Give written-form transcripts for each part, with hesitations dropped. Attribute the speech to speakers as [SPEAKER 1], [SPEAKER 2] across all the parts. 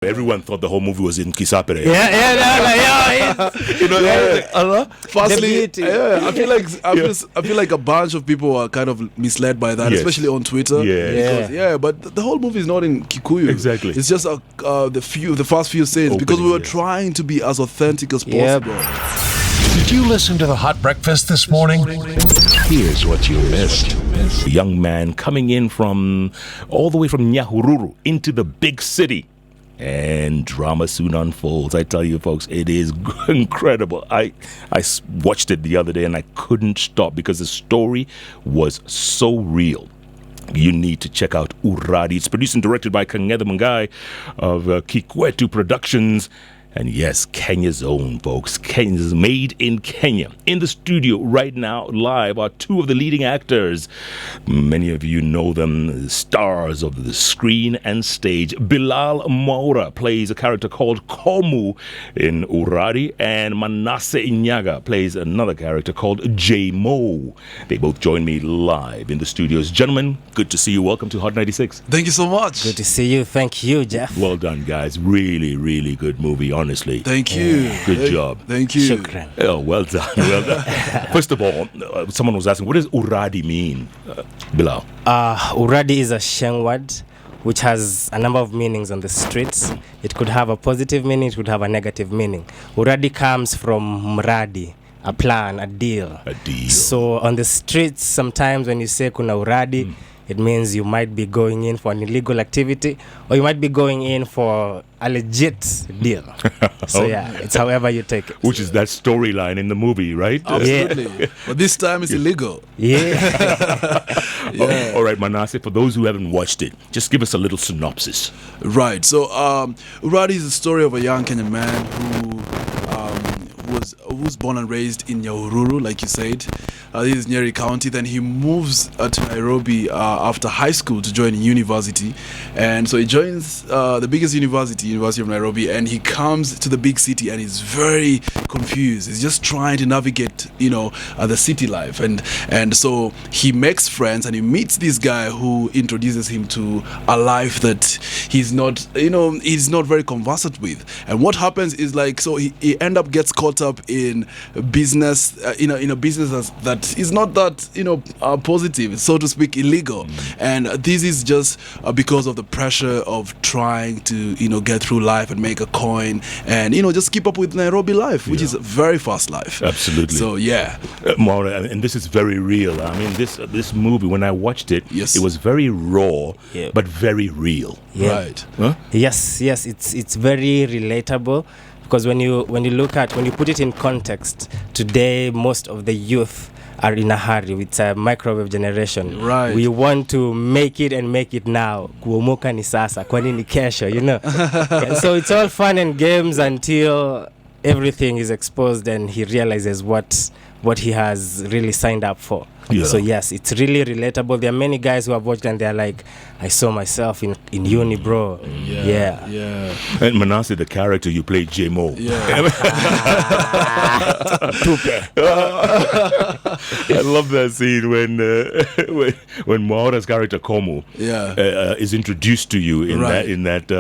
[SPEAKER 1] Everyone thought the whole movie was in Kisapere.
[SPEAKER 2] Firstly, I feel like a bunch of people are kind of misled by that, especially on Twitter. But the whole movie is not in Kikuyu.
[SPEAKER 1] Exactly.
[SPEAKER 2] It's just the first few scenes because we were trying to be as authentic as possible.
[SPEAKER 3] Did you listen to the Hot Breakfast this morning? Here's what you missed.
[SPEAKER 1] A young man coming in from all the way from Nyahururu into the big city. And drama soon unfolds. I tell you, folks, it is incredible. I watched it the other day and I couldn't stop because the story was so real. You need to check out Uradi. It's produced and directed by Kangeda Mungai of Kikwetu Productions. And yes, Kenya's own, folks. Kenya's made in Kenya. In the studio right now, live, are two of the leading actors. Many of you know them, stars of the screen and stage. Bilal Maura plays a character called Komu in Uradi, and Manasseh Inyaga plays another character called J-Mo. They both join me live in the studios. Gentlemen, good to see you. Welcome to Hot 96.
[SPEAKER 2] Thank you so much.
[SPEAKER 4] Good to see you. Thank you, Jeff.
[SPEAKER 1] Well done, guys. Really, really good movie, honestly.
[SPEAKER 2] Thank you.
[SPEAKER 1] Good job.
[SPEAKER 2] Thank you.
[SPEAKER 4] Shukran.
[SPEAKER 1] Oh, well done. Well done. First of all, someone was asking, what does Uradi mean, Bilal?
[SPEAKER 4] Uradi is a Sheng word which has a number of meanings on the streets. It could have a positive meaning, it could have a negative meaning. Uradi comes from Mradi, a plan, a deal.
[SPEAKER 1] A deal.
[SPEAKER 4] So on the streets, sometimes when you say kuna Uradi, it means you might be going in for an illegal activity or you might be going in for a legit deal. So it's however you take it.
[SPEAKER 1] Which is that storyline in the movie, right?
[SPEAKER 2] Absolutely. But this time it's illegal.
[SPEAKER 1] All right, Manasseh, for those who haven't watched it, just give us a little synopsis.
[SPEAKER 2] Right. So Uradi is the story of a young Kenyan man who's born and raised in Nyahururu, like you said. This is Nyeri County. Then he moves to Nairobi after high school to join university. And so he joins the biggest University of Nairobi, and he comes to the big city and he's very confused. He's just trying to navigate, the city life. And so he makes friends and he meets this guy who introduces him to a life that he's not very conversant with. And what happens is he end up gets caught up in business, in a business that is not that positive, so to speak, illegal. And this is just because of the pressure of trying to get through life and make a coin and just keep up with Nairobi life, which is a very fast life.
[SPEAKER 1] Absolutely.
[SPEAKER 2] So
[SPEAKER 1] Maura, and this is very real. I mean, this movie, when I watched it, it was very raw, but very real.
[SPEAKER 2] Right.
[SPEAKER 1] Huh?
[SPEAKER 4] Yes, it's very relatable. Because when you put it in context, today most of the youth are in a hurry. It's a microwave generation.
[SPEAKER 2] Right.
[SPEAKER 4] We want to make it and make it now. Kuomoka ni sasa, kwani ni kesho, And so it's all fun and games until everything is exposed and he realizes what he has really signed up for.
[SPEAKER 1] Yeah.
[SPEAKER 4] So yes, it's really relatable. There are many guys who have watched and they're like, I saw myself in uni, bro. Yeah.
[SPEAKER 1] And Manasseh, the character you played, J-Mo. I love that scene when Maura's character Komu is introduced to you in that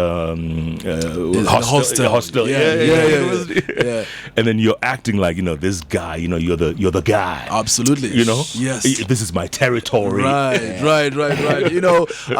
[SPEAKER 1] hostel.
[SPEAKER 2] Yeah.
[SPEAKER 1] And then you're acting like this guy. You're the guy.
[SPEAKER 2] Absolutely.
[SPEAKER 1] Yes. This is my territory.
[SPEAKER 2] Right.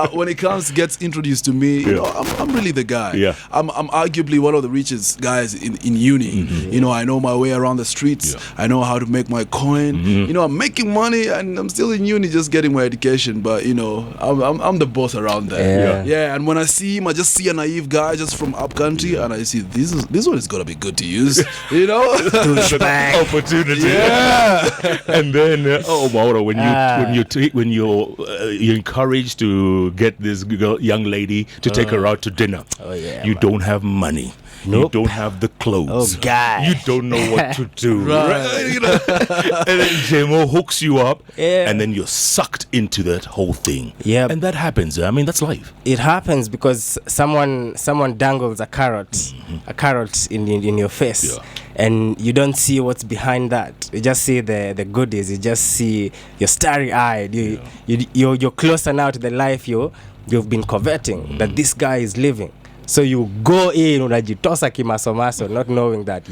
[SPEAKER 2] When it gets introduced to me, I'm really the guy.
[SPEAKER 1] Yeah.
[SPEAKER 2] I'm arguably one of the richest guys in uni. I know my way around the streets. I know how to make my coin. I'm making money and I'm still in uni just getting my education, but I'm the boss around there. And when I see him, I just see a naive guy just from up country and I see this one is gonna be good to use.
[SPEAKER 1] Opportunity. And then Maura, when you're encouraged to get this young lady to take her out to dinner, you don't have money.
[SPEAKER 4] Nope.
[SPEAKER 1] You don't have the clothes.
[SPEAKER 4] Oh, God.
[SPEAKER 1] You don't know what to do.
[SPEAKER 2] Right.
[SPEAKER 1] And then J-Mo hooks you up, and then you're sucked into that whole thing.
[SPEAKER 4] Yeah.
[SPEAKER 1] And that happens. I mean, that's life.
[SPEAKER 4] It happens because someone dangles a carrot in your face.
[SPEAKER 1] Yeah.
[SPEAKER 4] And you don't see what's behind that. You just see the goodies. You just see you're starry-eyed. You're closer now to the life you've been coveting that this guy is living. So you go in unajitosa kimasomaso, not knowing that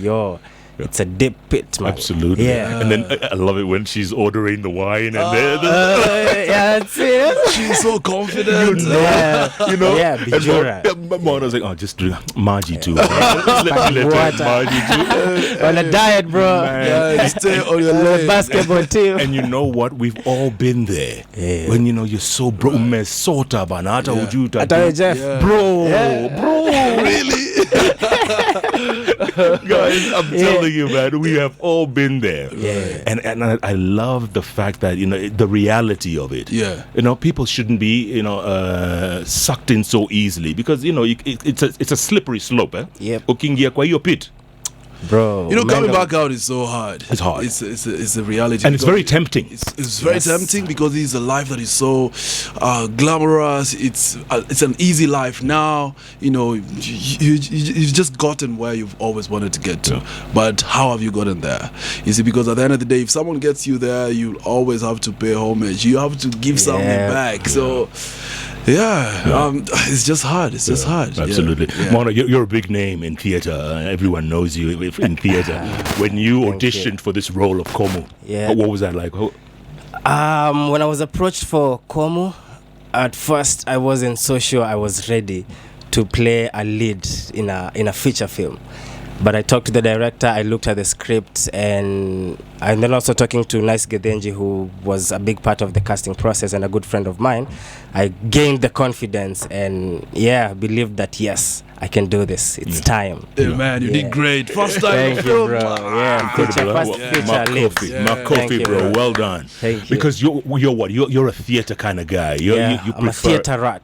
[SPEAKER 4] it's a deep pit, man.
[SPEAKER 1] Absolutely.
[SPEAKER 4] Yeah.
[SPEAKER 1] And then I love it when she's ordering the wine and then
[SPEAKER 4] Yeah, that's it.
[SPEAKER 2] She's so confident.
[SPEAKER 4] Yeah. Yeah,
[SPEAKER 1] and
[SPEAKER 4] Bijura.
[SPEAKER 1] Mona's like, oh, just drink Margie too. Let me
[SPEAKER 4] Water.
[SPEAKER 1] Margie too.
[SPEAKER 4] On a diet, bro.
[SPEAKER 2] Yeah, stay on your
[SPEAKER 4] On a
[SPEAKER 2] leg.
[SPEAKER 4] basketball team.
[SPEAKER 1] And you know what? We've all been there.
[SPEAKER 4] Yeah.
[SPEAKER 1] When you're so bro, mesota banata
[SPEAKER 2] Yeah.
[SPEAKER 1] ujuta.
[SPEAKER 4] Atawe Jeff.
[SPEAKER 2] Yeah.
[SPEAKER 1] Bro.
[SPEAKER 2] Really?
[SPEAKER 1] Guys, I'm telling you, man, we have all been there.
[SPEAKER 4] Yeah.
[SPEAKER 1] And I love the fact that, the reality of it.
[SPEAKER 2] Yeah.
[SPEAKER 1] People shouldn't be, sucked in so easily because, it's a slippery slope, eh?
[SPEAKER 4] Yep.
[SPEAKER 1] Ukiingia kwa hiyo pit.
[SPEAKER 4] Bro.
[SPEAKER 2] Coming back out is so hard.
[SPEAKER 1] It's hard.
[SPEAKER 2] It's a reality.
[SPEAKER 1] And it's
[SPEAKER 2] because
[SPEAKER 1] very tempting.
[SPEAKER 2] It's very tempting because it's a life that is so glamorous. It's an easy life now. You've just gotten where you've always wanted to get to.
[SPEAKER 1] Yeah.
[SPEAKER 2] But how have you gotten there? You see, because at the end of the day, if someone gets you there, you always have to pay homage. You have to give something back. So. Yeah, it's just hard. It's just hard.
[SPEAKER 1] Absolutely.
[SPEAKER 2] Yeah.
[SPEAKER 1] Mona, you're a big name in theater. Everyone knows you in theater. When you auditioned for this role of Komu, what was that like?
[SPEAKER 4] When I was approached for Komu, at first I wasn't so sure I was ready to play a lead in a feature film. But I talked to the director, I looked at the script, and then also talking to Nice Gedenji, who was a big part of the casting process and a good friend of mine. I gained the confidence and believed that yes, I can do this. It's time.
[SPEAKER 2] Hey, man, you did great. First time.
[SPEAKER 4] Thank you, bro. Yeah,
[SPEAKER 1] Incredible.
[SPEAKER 4] feature lead.
[SPEAKER 1] Makofi, bro.
[SPEAKER 4] bro.
[SPEAKER 1] Well done.
[SPEAKER 4] Thank you.
[SPEAKER 1] Because you're what? You're a theater kind of guy. You
[SPEAKER 4] I'm a theater rat.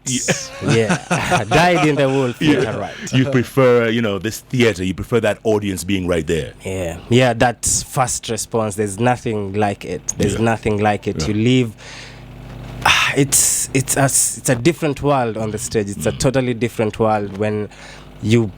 [SPEAKER 4] Yeah. Died in the wool theater rat.
[SPEAKER 1] You prefer, this theater. You prefer that audience being right there.
[SPEAKER 4] Yeah, that fast response. There's nothing like it. Nothing like it. You leave. It's a different world on the stage. It's a totally different world when you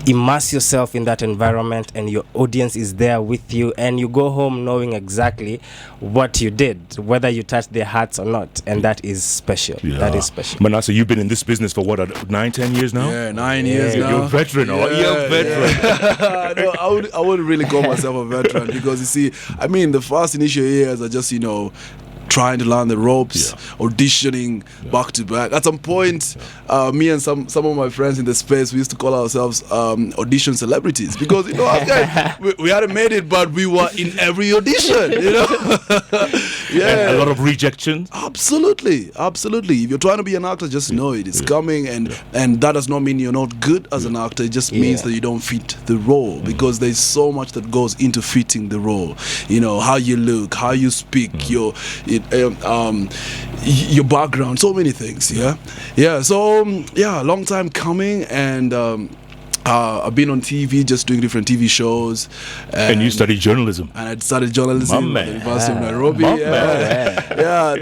[SPEAKER 4] immerse yourself in that environment and your audience is there with you, and you go home knowing exactly what you did, whether you touched their hearts or not, and that is special. That is special.
[SPEAKER 1] Manasa, you've been in this business for what, 9-10 years now?
[SPEAKER 2] Yeah, 9 years now.
[SPEAKER 1] You're a veteran. You're a veteran.
[SPEAKER 2] No, I wouldn't really call myself a veteran because you see, the first initial years are just trying to learn the ropes, auditioning back to back. At some point, me and some of my friends in the space, we used to call ourselves audition celebrities because we hadn't made it, but we were in every audition.
[SPEAKER 1] And a lot of rejection.
[SPEAKER 2] Absolutely. If you're trying to be an actor, just know it. It's coming, and that does not mean you're not good as an actor. It just means that you don't fit the role because there's so much that goes into fitting the role. How you look, how you speak, your background, so many things. So long time coming, and I've been on TV, just doing different TV shows.
[SPEAKER 1] And you studied journalism.
[SPEAKER 2] And I studied journalism at the University of Nairobi.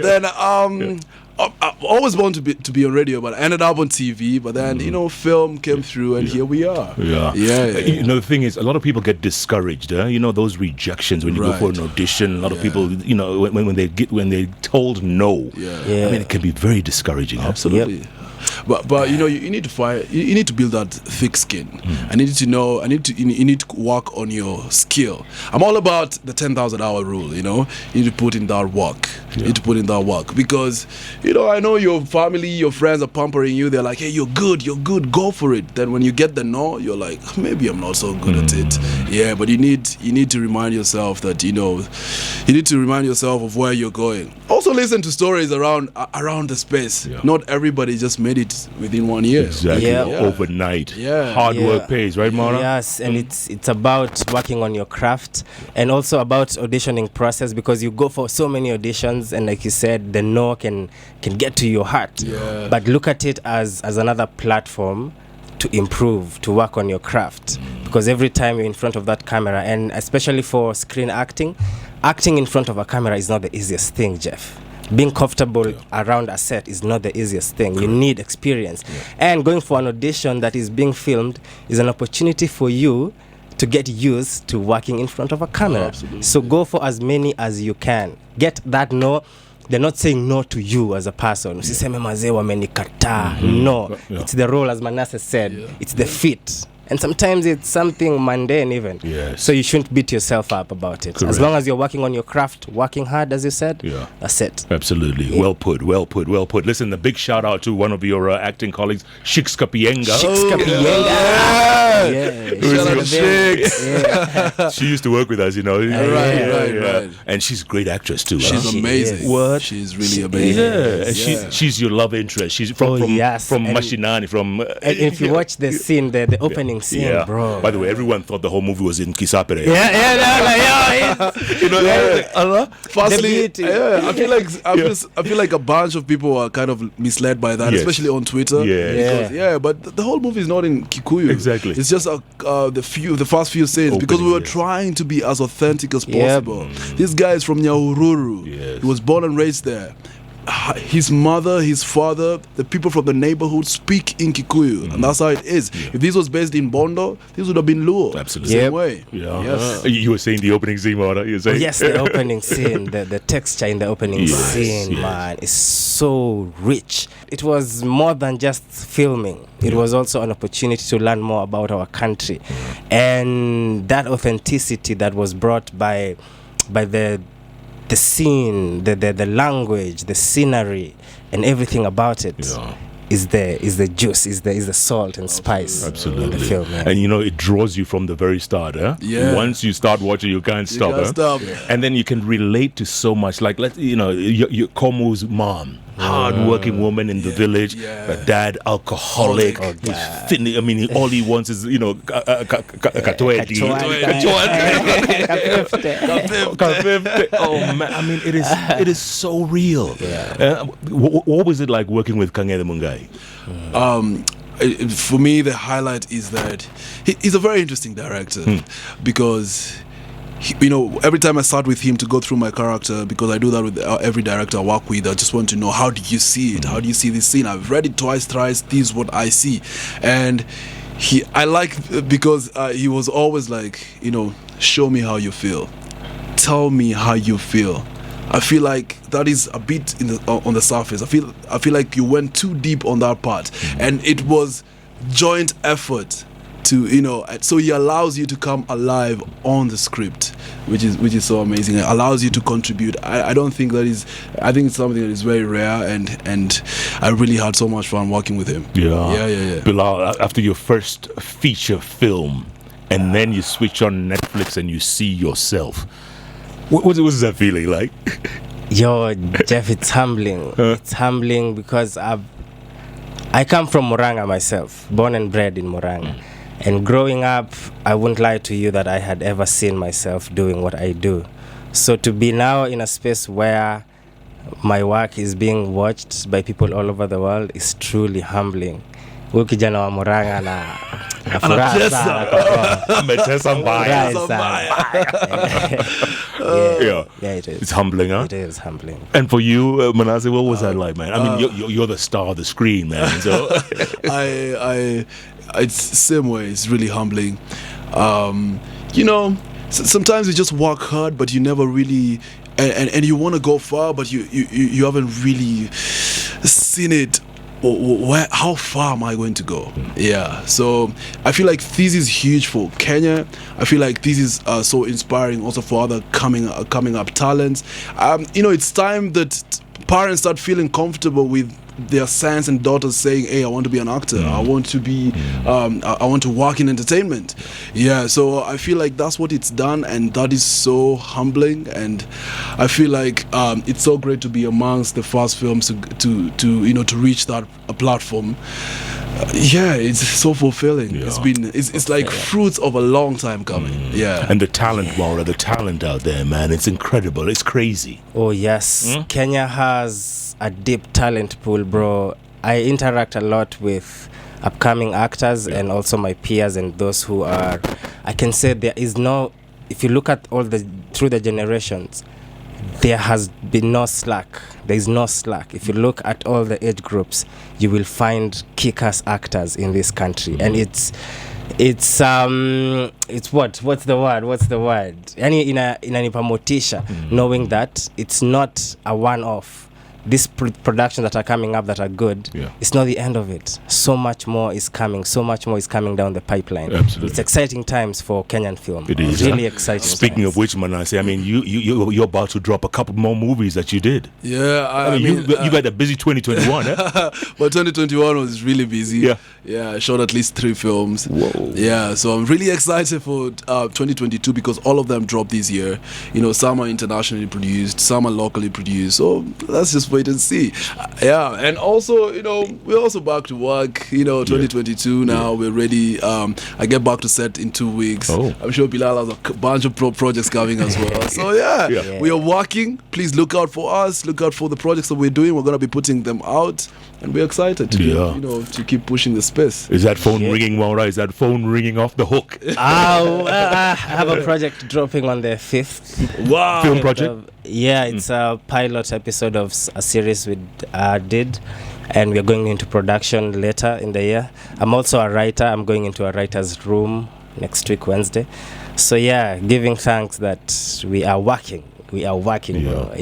[SPEAKER 2] Then I've always wanted to be on radio, but I ended up on TV. But then film came through, and here we are.
[SPEAKER 1] The thing is, a lot of people get discouraged. Those rejections when you go for an audition. A lot of people, when they're told no. It can be very discouraging.
[SPEAKER 2] Absolutely.
[SPEAKER 4] Yep.
[SPEAKER 2] But you need to fight. You need to build that thick skin. I need to know. You need to work on your skill. I'm all about the 10,000 hour rule. You need to put in that work. You need to put in that work because I know your family, your friends are pampering you. They're like, hey, you're good, go for it. Then when you get the no, you're like, maybe I'm not so good at it. Yeah, but you need to remind yourself that you need to remind yourself of where you're going. Also listen to stories around the space. Not everybody just made it within 1 year.
[SPEAKER 1] Exactly. Overnight. Hard work pays, right, Mara?
[SPEAKER 4] Yes, and it's about working on your craft and also about auditioning process because you go for so many auditions and like you said, the no can get to your heart. But look at it as another platform to improve, to work on your craft. Because every time you're in front of that camera, and especially for screen acting in front of a camera is not the easiest thing, Jeff. Being comfortable around a set is not the easiest thing. You need experience. And going for an audition that is being filmed is an opportunity for you to get used to working in front of a camera. So go for as many as you can. Get that no. they're not saying no to you as a person. Usiseme mazee wamenikataa. No, it's the role, as Manasseh said. It's the fit. And sometimes it's something mundane even.
[SPEAKER 1] Yes.
[SPEAKER 4] So you shouldn't beat yourself up about it.
[SPEAKER 1] Correct.
[SPEAKER 4] As long as you're working on your craft, working hard, as you said, that's it.
[SPEAKER 1] Absolutely.
[SPEAKER 4] Yeah.
[SPEAKER 1] Well put. Listen, a big shout out to one of your acting colleagues, Shix Kapienga.
[SPEAKER 2] Shout out to Shix.
[SPEAKER 4] Yeah.
[SPEAKER 1] She used to work with us, you know.
[SPEAKER 2] Right.
[SPEAKER 1] And she's a great actress too.
[SPEAKER 2] She's
[SPEAKER 1] huh?
[SPEAKER 2] amazing.
[SPEAKER 1] What?
[SPEAKER 2] She's really amazing.
[SPEAKER 1] Yeah, and she's your love interest. She's from Mashinani, from.
[SPEAKER 4] And if you watch the scene, the opening scene, bro.
[SPEAKER 1] By the way, everyone thought the whole movie was in Kisapere.
[SPEAKER 4] You know,
[SPEAKER 2] Firstly, I feel like a bunch of people are kind of misled by that, especially on Twitter. But the whole movie is not in Kikuyu.
[SPEAKER 1] Exactly.
[SPEAKER 2] It's just the first few scenes, because we were trying to be as authentic as possible. This guy is from Nyahururu. He was born and raised there. His mother, his father, the people from the neighborhood speak in Kikuyu, and that's how it is. If this was based in Bondo, this would have been Luo.
[SPEAKER 1] Absolutely.
[SPEAKER 2] Same way.
[SPEAKER 1] Yes. You were saying the opening scene, Mara. You're saying?
[SPEAKER 4] Yes, the opening scene, the texture in the opening scene, man, is so rich. It was more than just filming. It was also an opportunity to learn more about our country, and that authenticity that was brought by the scene, the language, the scenery, and everything about it is the juice, is the salt and spice.
[SPEAKER 1] Absolutely.
[SPEAKER 4] In the film,
[SPEAKER 1] and you know, it draws you from the very start. Once you start watching, you can't stop. And then you can relate to so much. Like, your Komu's mom, hard-working woman in the village, a dad alcoholic, who's I mean, all he wants is oh man, I mean, it is so real. What was it like working with Kangede Mungai?
[SPEAKER 2] For me, the highlight is that he's a very interesting director, because every time I start with him to go through my character, because I do that with every director I work with, I just want to know, how do you see it? How do you see this scene? I've read it twice, thrice. This is what I see. And I like, because he was always like, show me how you feel. Tell me how you feel. I feel like that is a bit on the surface. I feel like you went too deep on that part, and it was joint effort to so he allows you to come alive on the script, which is so amazing. It allows you to contribute. I don't think that is. I think it's something that is very rare, and I really had so much fun working with him. Yeah.
[SPEAKER 1] Bilal, after your first feature film, and then you switch on Netflix and you see yourself, what was that feeling like?
[SPEAKER 4] Yo, Jeff, it's humbling. It's humbling because I come from Muranga myself, born and bred in Muranga. And growing up, I wouldn't lie to you that I had ever seen myself doing what I do. So to be now in a space where my work is being watched by people all over the world is truly humbling. Huyu kijana wa Muranga na furaha sana.
[SPEAKER 1] Ametesa mbaya.
[SPEAKER 4] Yeah, it is.
[SPEAKER 1] It's humbling, huh?
[SPEAKER 4] It is humbling.
[SPEAKER 1] And for you, Manasseh, what was that like, man? I mean, you're the star of the screen, man. So
[SPEAKER 2] it's same way. It's really humbling. Sometimes you just work hard, but you never really, and you want to go far, but you haven't really seen it. How far am I going to go? So I feel like this is huge for Kenya. I feel like this is so inspiring also for other coming up talents. It's time that parents start feeling comfortable with their sons and daughters saying, hey, I want to be an actor. I want to be I want to work in entertainment. So I feel like that's what it's done, and that is so humbling, and I feel like it's so great to be amongst the first films to reach that platform. It's so fulfilling. It's like fruits of a long time coming.
[SPEAKER 1] And the talent, Maura, the talent out there, man, it's incredible. It's crazy.
[SPEAKER 4] Oh yes. Kenya has a deep talent pool, bro. I interact a lot with upcoming actors and also my peers and those who are, I can say there is no, if you look at through the generations, there has been no slack. There is no slack. If you look at all the age groups, you will find kick-ass actors in this country, and it's It's what's the word? Yani inanipa motisha knowing that it's not a one-off. These productions that are coming up that are good, it's not the end of it. So much more is coming down the pipeline.
[SPEAKER 1] Absolutely.
[SPEAKER 4] It's exciting times for Kenyan film.
[SPEAKER 1] It is
[SPEAKER 4] really exciting.
[SPEAKER 1] Speaking of which, Manase, I mean, you're about to drop a couple more movies that you did.
[SPEAKER 2] Yeah,
[SPEAKER 1] I mean, you got a busy 2021, eh?
[SPEAKER 2] But 2021 was really busy. Yeah, I shot at least 3 films.
[SPEAKER 1] Whoa.
[SPEAKER 2] Yeah, so I'm really excited for 2022 because all of them dropped this year. You know, some are internationally produced, some are locally produced. So let's just wait and see. Yeah, and also, you know, we're also back to work. You know, 2022 now, we're ready. I get back to set in 2 weeks. I'm sure Bilal has a bunch of projects coming as well. So yeah, we are working. Please look out for us. Look out for the projects that we're doing. We're going to be putting them out. And we're excited to, you know, to keep pushing the space.
[SPEAKER 1] Is that phone ringing, Maura? Is that phone ringing off the hook?
[SPEAKER 4] I have a project dropping on the 5th.
[SPEAKER 1] Wow. Film project?
[SPEAKER 4] It's a pilot episode of a series we did. And we're going into production later in the year. I'm also a writer. I'm going into a writer's room next week, Wednesday. So, giving thanks that we are working. Bro.